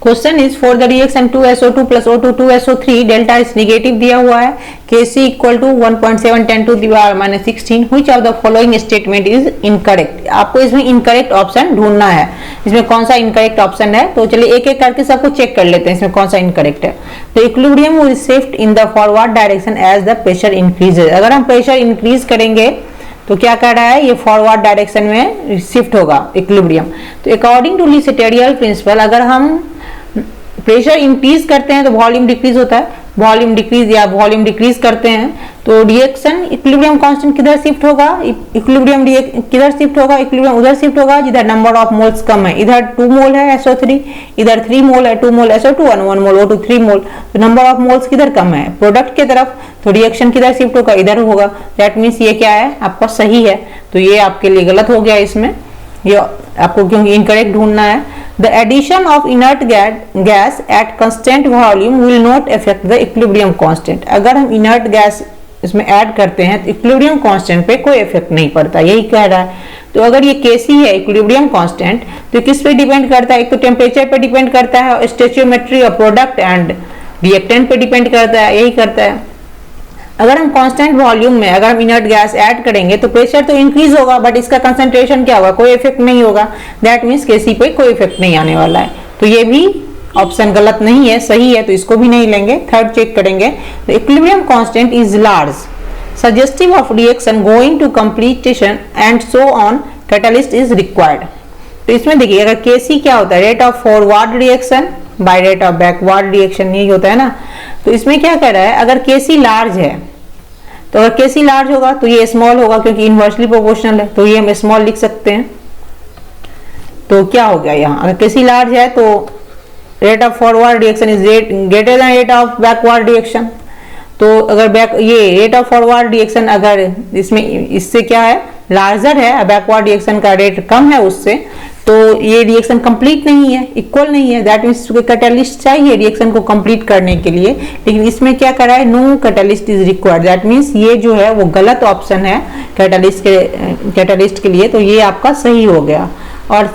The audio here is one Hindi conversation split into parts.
Question is for the reaction 2SO2 plus O2 2SO3 delta is negative दिया हुआ है, Kc equal to 1.710 to the power -16, which of the following statement is incorrect. आपको इसमें इनकरेक्ट ऑप्शन ढूंढना है, इसमें कौन सा इनकरेक्ट ऑप्शन है। तो चलिए एक एक करके सबको चेक कर लेते हैं इसमें कौन सा इनकरेक्ट है। तो equilibrium will shift in the forward direction as the pressure increases. अगर हम प्रेशर इंक्रीज करेंगे तो क्या कर रहा है, ये फॉरवर्ड डायरेक्शन में शिफ्ट होगा इक्विलिब्रियम। तो अकॉर्डिंग टू ली सेटेरियल प्रिंसिपल, अगर हम प्रेशर इंक्रीज करते हैं तो वॉल्यूम डिक्रीज होता है, वॉल्यूम डिक्रीज या वॉल्यूम डिक्रीज करते हैं तो रिएक्शन इक्विलिब्रियम कांस्टेंट किधर शिफ्ट होगा, इक्विलिब्रियम किधर शिफ्ट होगा, इक्विलिब्रियम उधर शिफ्ट होगा जिधर नंबर ऑफ मोल्स कम है। इधर 2 मोल है SO3, इधर 3 मोल है, 2 मोल SO2 और 1 मोल O2 3 मोल। तो नंबर ऑफ मोल्स किधर कम है, प्रोडक्ट की तरफ, तो रिएक्शन किधर शिफ्ट होगा, इधर होगा। दैट मीन्स ये क्या है, आपका सही है। तो ये आपके लिए गलत हो गया, इसमें ये आपको क्योंकि इनकरेक्ट ढूंढना है। The addition of inert gas at constant volume will not affect the equilibrium constant। अगर हम inert gas इसमें ऐड करते हैं तो इक्विलिब्रियम कांस्टेंट पे कोई इफेक्ट नहीं पड़ता, यही कह रहा है। तो अगर ये Kc है इक्विलिब्रियम कांस्टेंट, तो किस पे डिपेंड करता है, एक तो टेम्परेचर पे डिपेंड करता है और stoichiometry of product and reactant पे डिपेंड करता है, यही करता है। अगर हम कांस्टेंट वॉल्यूम में अगर हम इनर्ट गैस ऐड करेंगे तो प्रेशर तो इंक्रीज होगा बट इसका कंसंट्रेशन क्या होगा, कोई इफेक्ट नहीं होगा। दैट मीन्स Kc पे कोई इफेक्ट नहीं आने वाला है। तो ये भी ऑप्शन गलत नहीं है, सही है, तो इसको भी नहीं लेंगे। थर्ड चेक करेंगे। तो equilibrium constant is large suggestive of reaction going to completion and so on, catalyst is required. तो इसमें देखिए अगर Kc क्या होता है, rate of forward reaction by rate of backward reaction, यही होता है ना। तो इसमें क्या कह रहा है, अगर Kc लार्ज है तो अगर Kc लार्ज होगा तो ये स्मॉल होगा क्योंकि इनवर्सली प्रोपोर्शनल है, तो ये हम स्मॉल लिख सकते हैं। तो क्या हो गया यहाँ, अगर Kc लार्ज है तो rate of forward reaction is greater than rate of backward reaction. तो अगर ये रेट ऑफ फॉरवर्ड रिएक्शन अगर इसमें इससे क्या है लार्जर है, बैकवर्ड रिएक्शन का रेट कम है उससे, तो ये रिएक्शन कंप्लीट नहीं है, इक्वल नहीं है। दैट मीन्स कैटलिस्ट चाहिए रिएक्शन को कंप्लीट करने के लिए, लेकिन इसमें क्या कर रहा है, no catalyst is required. That means ये जो है वो गलत ऑप्शन है कैटलिस्ट के लिए, तो ये आपका सही हो गया। और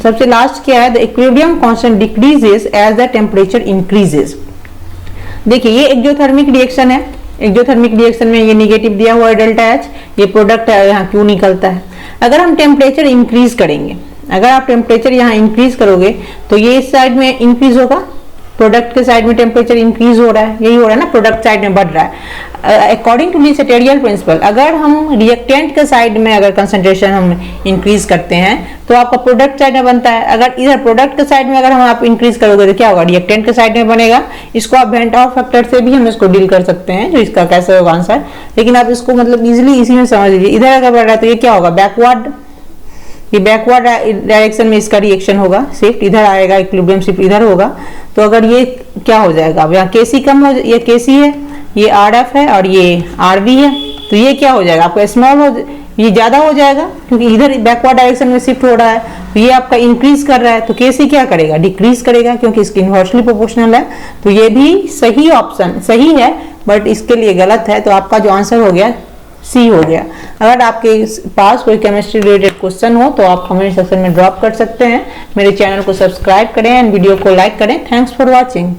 सबसे लास्ट क्या है, the equilibrium constant decreases as the temperature increases. देखिए ये एक्सोथर्मिक रिएक्शन है, एक्सोथर्मिक रिएक्शन में ये निगेटिव दिया हुआ है डेल्टा H, ये प्रोडक्ट है यहाँ क्यों निकलता है। अगर हम टेम्परेचर इंक्रीज करेंगे, अगर आप टेम्परेचर यहाँ इंक्रीज करोगे तो ये इस साइड में इंक्रीज होगा, प्रोडक्ट के साइड में टेम्परेचर इंक्रीज हो रहा है, यही हो रहा है ना, प्रोडक्ट साइड में बढ़ रहा है। अकॉर्डिंग टू ली सेटेरियल प्रिंसिपल, अगर हम रिएक्टेंट के साइड में अगर कंसंट्रेशन हम इंक्रीज करते हैं तो आपका प्रोडक्ट साइड में बनता है। अगर इधर प्रोडक्ट के साइड में अगर हम आप इंक्रीज करोगे तो क्या होगा, रिएक्टेंट के साइड में बनेगा। इसको आप वेंट ऑफ फैक्टर से भी हम इसको डील कर सकते हैं, जो इसका कैसे होगा आंसर, लेकिन आप इसको मतलब इजिली इसी में समझ लीजिए। इधर अगर बढ़ रहा है तो ये क्या होगा, बैकवर्ड, ये बैकवर्ड डायरेक्शन में इसका रिएक्शन होगा, शिफ्ट इधर आएगा, इक्विलिब्रियम शिफ्ट इधर होगा। तो अगर ये क्या हो जाएगा, अब यहाँ Kc कम हो, ये Kc है, ये Rf है और ये Rv है, तो ये क्या हो जाएगा आपका स्मॉल हो, ये ज्यादा हो जाएगा क्योंकि इधर बैकवर्ड डायरेक्शन में शिफ्ट हो रहा है, तो ये आपका इंक्रीज कर रहा है। तो Kc क्या करेगा, डिक्रीज करेगा क्योंकि इसकी इनवर्सली प्रोपोर्शनल है। तो ये भी सही ऑप्शन सही है बट इसके लिए गलत है। तो आपका जो आंसर हो गया सी हो गया। अगर आपके पास कोई केमिस्ट्री रिलेटेड क्वेश्चन हो तो आप कमेंट सेक्शन में ड्रॉप कर सकते हैं। मेरे चैनल को सब्सक्राइब करें एंड वीडियो को लाइक करें। Thanks for watching.